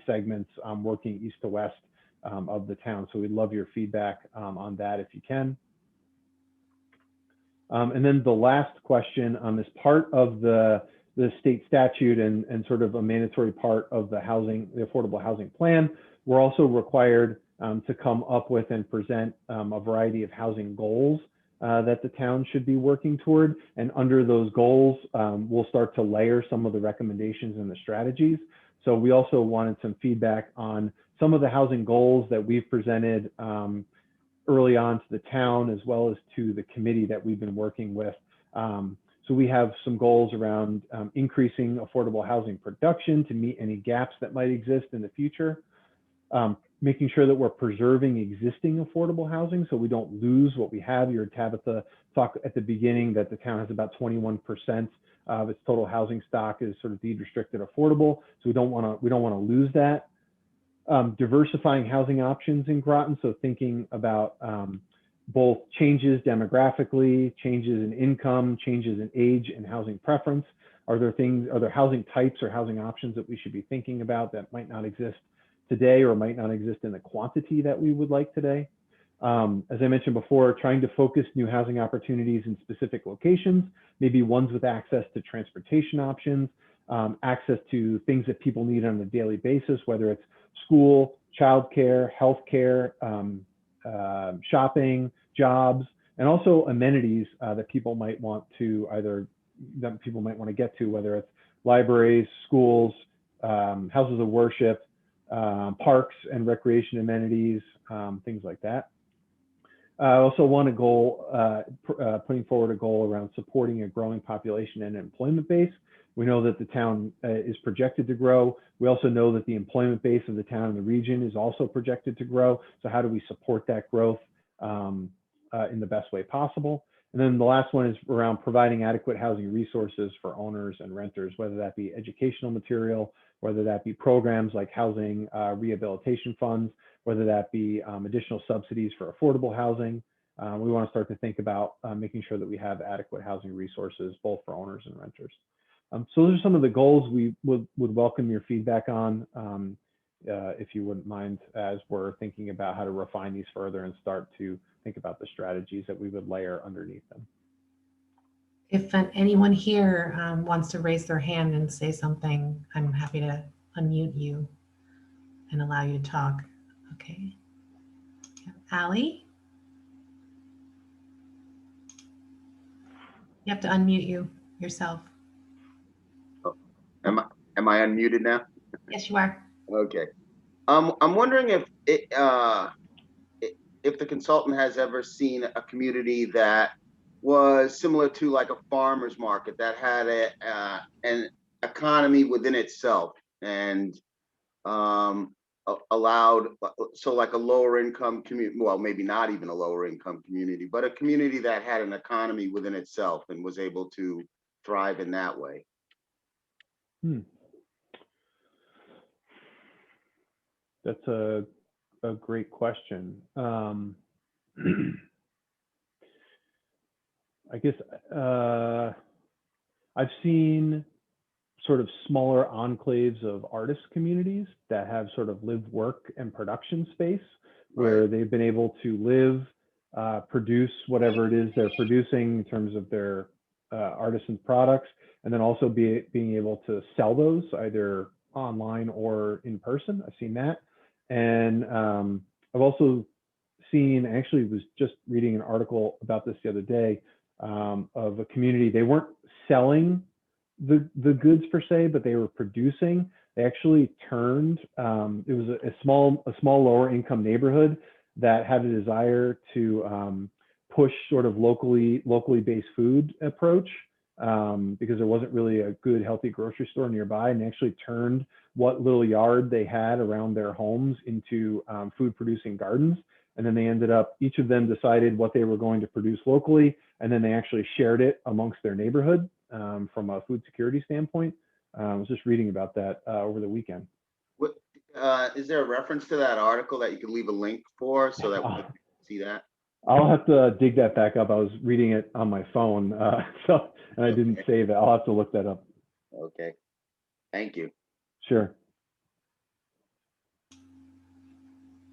segments working east to west of the town. So we'd love your feedback on that if you can. And then the last question is part of the state statute and sort of a mandatory part of the affordable housing plan. We're also required to come up with and present a variety of housing goals that the town should be working toward. And under those goals, we'll start to layer some of the recommendations and the strategies. So we also wanted some feedback on some of the housing goals that we've presented early on to the town, as well as to the committee that we've been working with. So we have some goals around increasing affordable housing production to meet any gaps that might exist in the future. Making sure that we're preserving existing affordable housing so we don't lose what we have. You heard Tabitha talk at the beginning that the town has about 21% of its total housing stock is sort of deed restricted affordable. So we don't want to lose that. Diversifying housing options in Groton. So thinking about both changes demographically, changes in income, changes in age and housing preference. Are there housing types or housing options that we should be thinking about that might not exist today or might not exist in the quantity that we would like today? As I mentioned before, trying to focus new housing opportunities in specific locations, maybe ones with access to transportation options, access to things that people need on a daily basis, whether it's school, childcare, healthcare, shopping, jobs, and also amenities that people might want to get to, whether it's libraries, schools, houses of worship, parks and recreation amenities, things like that. I also want a goal, putting forward a goal around supporting a growing population and employment base. We know that the town is projected to grow. We also know that the employment base of the town and the region is also projected to grow. So how do we support that growth in the best way possible? And then the last one is around providing adequate housing resources for owners and renters, whether that be educational material, whether that be programs like housing rehabilitation funds, whether that be additional subsidies for affordable housing. We want to start to think about making sure that we have adequate housing resources, both for owners and renters. So those are some of the goals we would welcome your feedback on, if you wouldn't mind, as we're thinking about how to refine these further and start to think about the strategies that we would layer underneath them. If anyone here wants to raise their hand and say something, I'm happy to unmute you and allow you to talk. Okay. Allie? You have to unmute yourself. Am I unmuted now? Yes, you are. Okay. I'm wondering if the consultant has ever seen a community that was similar to like a farmer's market that had an economy within itself and allowed, so like a lower income community, well, maybe not even a lower income community, but a community that had an economy within itself and was able to thrive in that way. That's a great question. I guess I've seen sort of smaller enclaves of artist communities that have sort of live, work, and production space where they've been able to live, produce whatever it is they're producing in terms of their artisan products, and then also being able to sell those either online or in person. I've seen that. And I've also seen, actually was just reading an article about this the other day, of a community. They weren't selling the goods per se, but they were producing. They actually turned, it was a small lower income neighborhood that had a desire to push sort of locally based food approach, because there wasn't really a good healthy grocery store nearby, and they actually turned what little yard they had around their homes into food producing gardens. And then they ended up, each of them decided what they were going to produce locally, and then they actually shared it amongst their neighborhood from a food security standpoint. I was just reading about that over the weekend. What is there a reference to that article that you could leave a link for so that we can see that? I'll have to dig that back up. I was reading it on my phone, and I didn't save it. I'll have to look that up. Okay, thank you. Sure.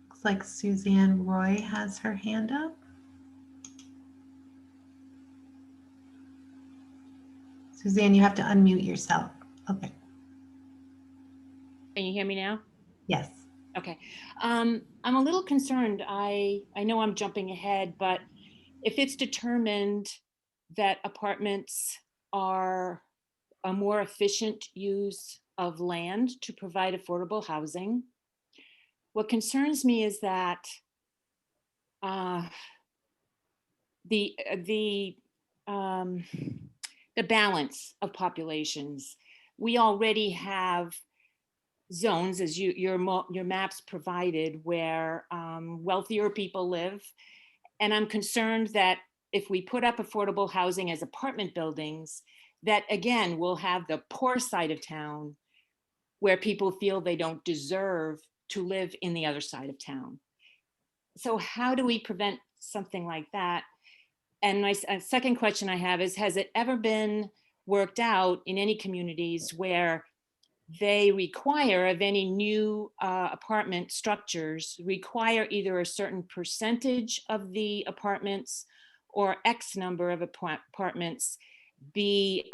Looks like Suzanne Roy has her hand up. Suzanne, you have to unmute yourself. Okay. Can you hear me now? Yes. Okay. I'm a little concerned. I know I'm jumping ahead, but if it's determined that apartments are a more efficient use of land to provide affordable housing, what concerns me is that the balance of populations. We already have zones, as your maps provided, where wealthier people live. And I'm concerned that if we put up affordable housing as apartment buildings, that again, we'll have the poor side of town where people feel they don't deserve to live in the other side of town. So how do we prevent something like that? And my second question I have is, has it ever been worked out in any communities where they require, of any new apartment structures, require either a certain percentage of the apartments or X number of apartments be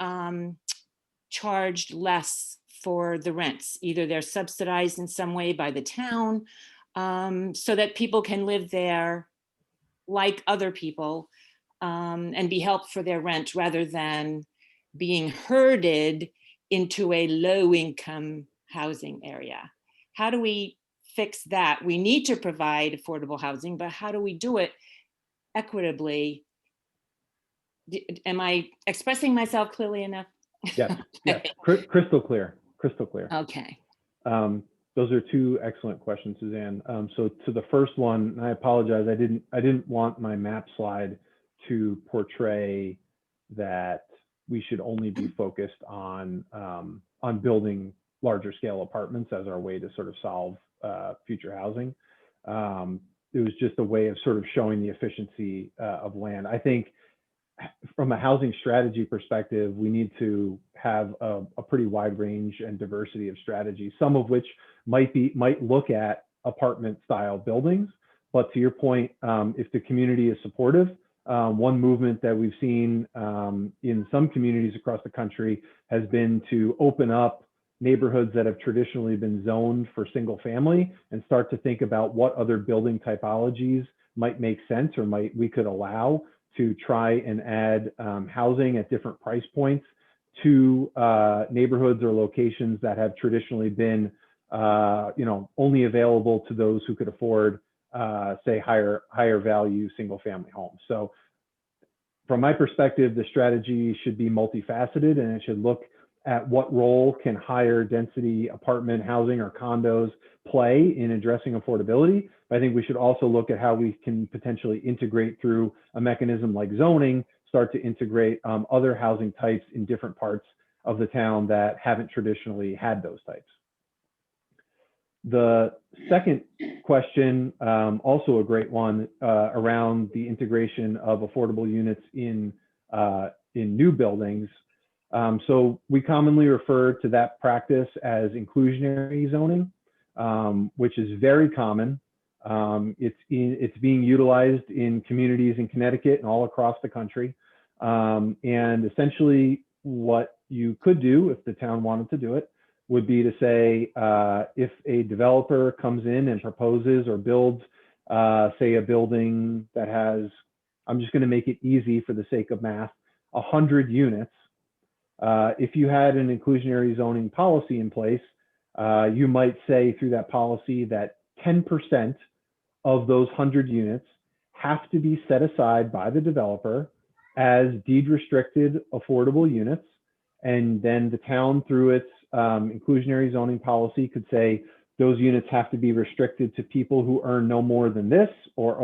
charged less for the rents. Either they're subsidized in some way by the town, so that people can live there like other people, and be helped for their rent rather than being herded into a low income housing area. How do we fix that? We need to provide affordable housing, but how do we do it equitably? Am I expressing myself clearly enough? Yes, yes, crystal clear, crystal clear. Okay. Those are two excellent questions, Suzanne. So to the first one, and I apologize, I didn't want my map slide to portray that we should only be focused on building larger scale apartments as our way to sort of solve future housing. It was just a way of sort of showing the efficiency of land. I think from a housing strategy perspective, we need to have a pretty wide range and diversity of strategies, some of which might look at apartment style buildings. But to your point, if the community is supportive, one movement that we've seen in some communities across the country has been to open up neighborhoods that have traditionally been zoned for single family and start to think about what other building typologies might make sense or we could allow to try and add housing at different price points to neighborhoods or locations that have traditionally been, only available to those who could afford, say, higher value single family homes. So from my perspective, the strategy should be multifaceted, and it should look at what role can higher density apartment housing or condos play in addressing affordability. But I think we should also look at how we can potentially integrate through a mechanism like zoning, start to integrate other housing types in different parts of the town that haven't traditionally had those types. The second question, also a great one, around the integration of affordable units in new buildings. So we commonly refer to that practice as inclusionary zoning, which is very common. It's being utilized in communities in Connecticut and all across the country. And essentially what you could do if the town wanted to do it would be to say, if a developer comes in and proposes or builds, say, a building that has, I'm just going to make it easy for the sake of math, 100 units. If you had an inclusionary zoning policy in place, you might say through that policy that 10% of those 100 units have to be set aside by the developer as deed restricted affordable units. And then the town, through its inclusionary zoning policy, could say those units have to be restricted to people who earn no more than this or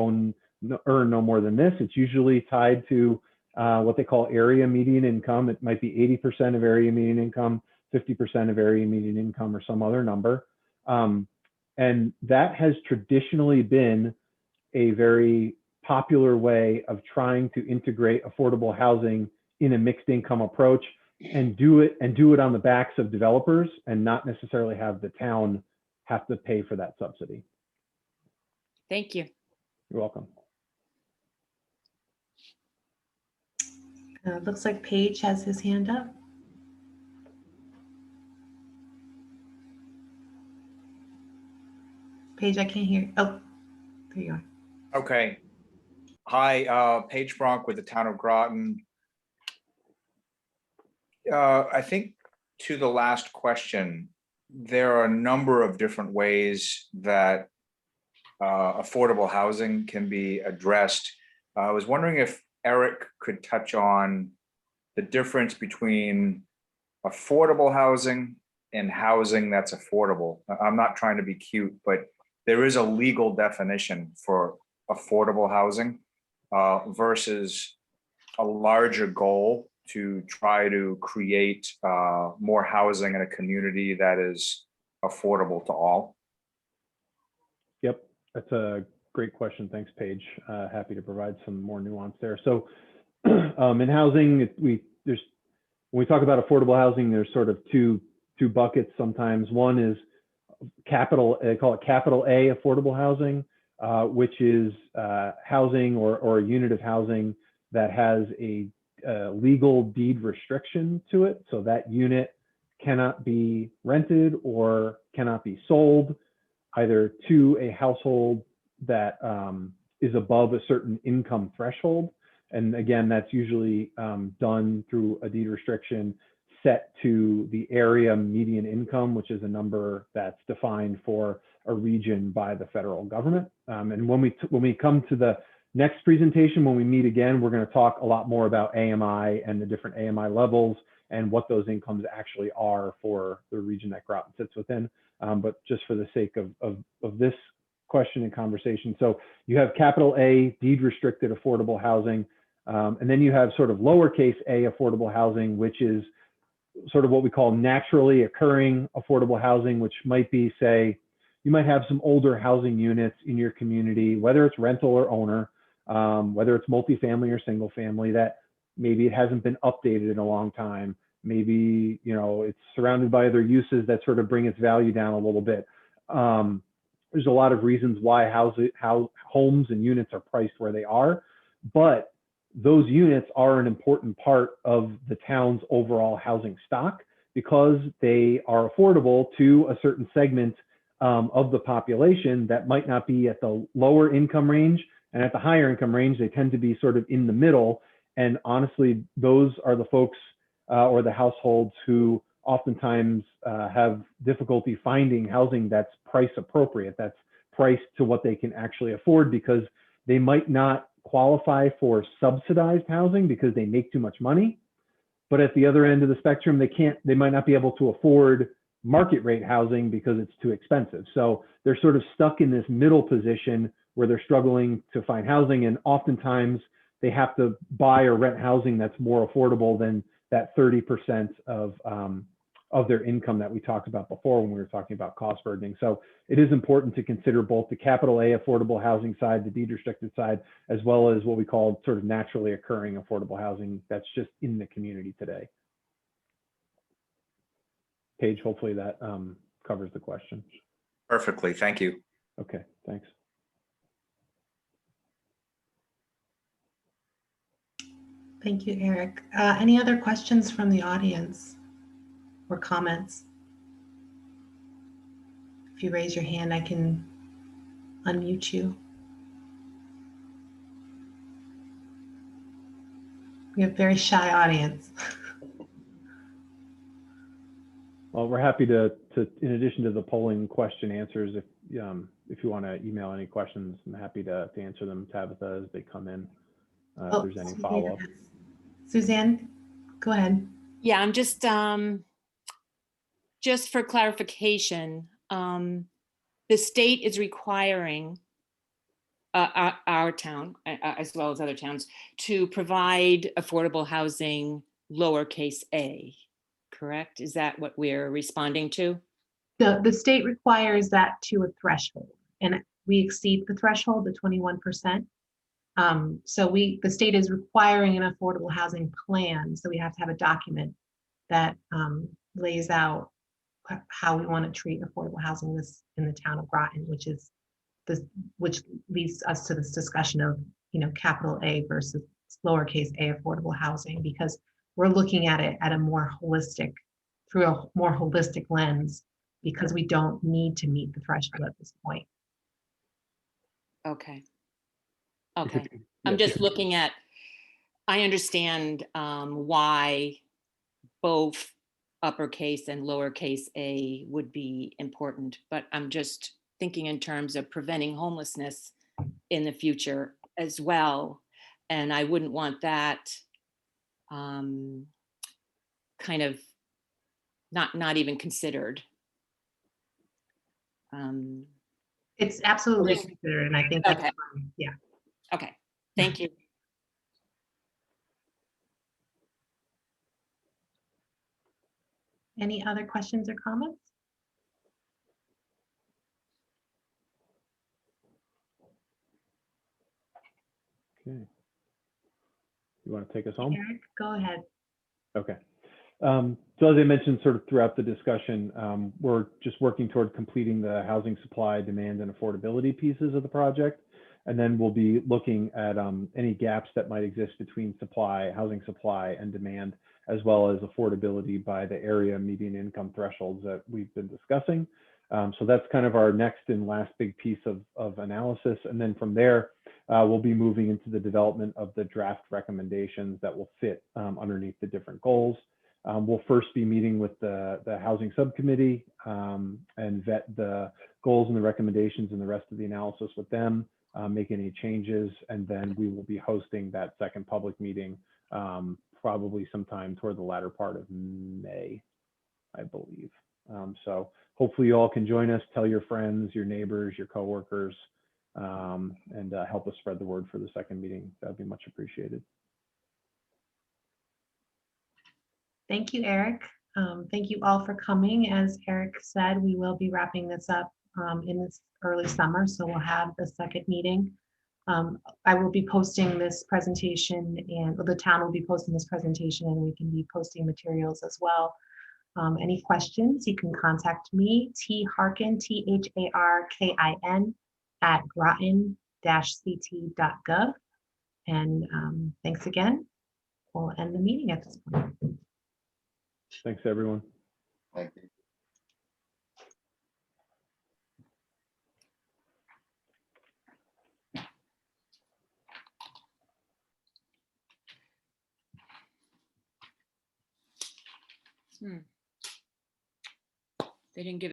earn no more than this. It's usually tied to what they call area median income. It might be 80% of area median income, 50% of area median income, or some other number. And that has traditionally been a very popular way of trying to integrate affordable housing in a mixed income approach, and do it on the backs of developers and not necessarily have the town have to pay for that subsidy. Thank you. You're welcome. Looks like Paige has his hand up. Paige, I can't hear. Oh, there you are. Okay. Hi, Paige Bronk with the Town of Groton. I think to the last question, there are a number of different ways that affordable housing can be addressed. I was wondering if Eric could touch on the difference between affordable housing and housing that's affordable. I'm not trying to be cute, but there is a legal definition for affordable housing versus a larger goal to try to create more housing in a community that is affordable to all. Yep, that's a great question. Thanks, Paige. Happy to provide some more nuance there. So in housing, when we talk about affordable housing, there's sort of two buckets sometimes. One is they call it capital A affordable housing, which is housing or a unit of housing that has a legal deed restriction to it. So that unit cannot be rented or cannot be sold either to a household that is above a certain income threshold. And again, that's usually done through a deed restriction set to the area median income, which is a number that's defined for a region by the federal government. And when we come to the next presentation, when we meet again, we're going to talk a lot more about AMI and the different AMI levels and what those incomes actually are for the region that Groton sits within. But just for the sake of this question and conversation, so you have capital A, deed restricted affordable housing, and then you have sort of lowercase a affordable housing, which is sort of what we call naturally occurring affordable housing, which might be, say, you might have some older housing units in your community, whether it's rental or owner, whether it's multifamily or single family, that maybe it hasn't been updated in a long time. Maybe, you know, it's surrounded by other uses that sort of bring its value down a little bit. There's a lot of reasons why homes and units are priced where they are, but those units are an important part of the town's overall housing stock because they are affordable to a certain segment of the population that might not be at the lower income range, and at the higher income range, they tend to be sort of in the middle. And honestly, those are the folks or the households who oftentimes have difficulty finding housing that's price appropriate, that's priced to what they can actually afford, because they might not qualify for subsidized housing because they make too much money. But at the other end of the spectrum, they might not be able to afford market rate housing because it's too expensive. So they're sort of stuck in this middle position where they're struggling to find housing. And oftentimes they have to buy or rent housing that's more affordable than that 30% of their income that we talked about before when we were talking about cost burdening. So it is important to consider both the capital A affordable housing side, the deed restricted side, as well as what we call sort of naturally occurring affordable housing that's just in the community today. Paige, hopefully that covers the question. Perfectly, thank you. Okay, thanks. Thank you, Eric. Any other questions from the audience or comments? If you raise your hand, I can unmute you. We have a very shy audience. Well, we're happy to in addition to the polling question answers, if you want to email any questions, I'm happy to answer them, Tabitha, as they come in. If there's any follow-up. Suzanne, go ahead. Yeah, I'm just for clarification, the state is requiring our town, as well as other towns, to provide affordable housing lowercase a, correct? Is that what we're responding to? The state requires that to a threshold, and we exceed the threshold, the 21%. So the state is requiring an affordable housing plan. So we have to have a document that lays out how we want to treat affordable housing in the town of Groton, which leads us to this discussion of, you know, capital A versus lowercase a affordable housing, because we're looking at it at a more holistic, through a more holistic lens, because we don't need to meet the threshold at this point. Okay. Okay. I'm just looking at, I understand why both uppercase and lowercase a would be important, but I'm just thinking in terms of preventing homelessness in the future as well. And I wouldn't want that kind of not even considered. It's absolutely considered, and I think that's okay. fine. Yeah. Okay, thank you. Any other questions or comments? Okay. You want to take us home? Eric, go ahead. Okay. So as I mentioned sort of throughout the discussion, we're just working toward completing the housing supply, demand, and affordability pieces of the project. And then we'll be looking at any gaps that might exist between housing supply and demand, as well as affordability by the area median income thresholds that we've been discussing. So that's kind of our next and last big piece of analysis. And then from there, we'll be moving into the development of the draft recommendations that will fit underneath the different goals. We'll first be meeting with the housing subcommittee and vet the goals and the recommendations and the rest of the analysis with them, make any changes, and then we will be hosting that second public meeting probably sometime toward the latter part of May, I believe. So hopefully you all can join us, tell your friends, your neighbors, your coworkers, and help us spread the word for the second meeting. That'd be much appreciated. Thank you, Eric. Thank you all for coming. As Eric said, we will be wrapping this up in this early summer, so we'll have the second meeting. I will be posting this presentation, and the town will be posting this presentation, and we can be posting materials as well. Any questions, you can contact me, tharkin, THARKIN, at groton-ct.gov. And thanks again. We'll end the meeting at this point. Thanks, everyone. Thank you. They didn't give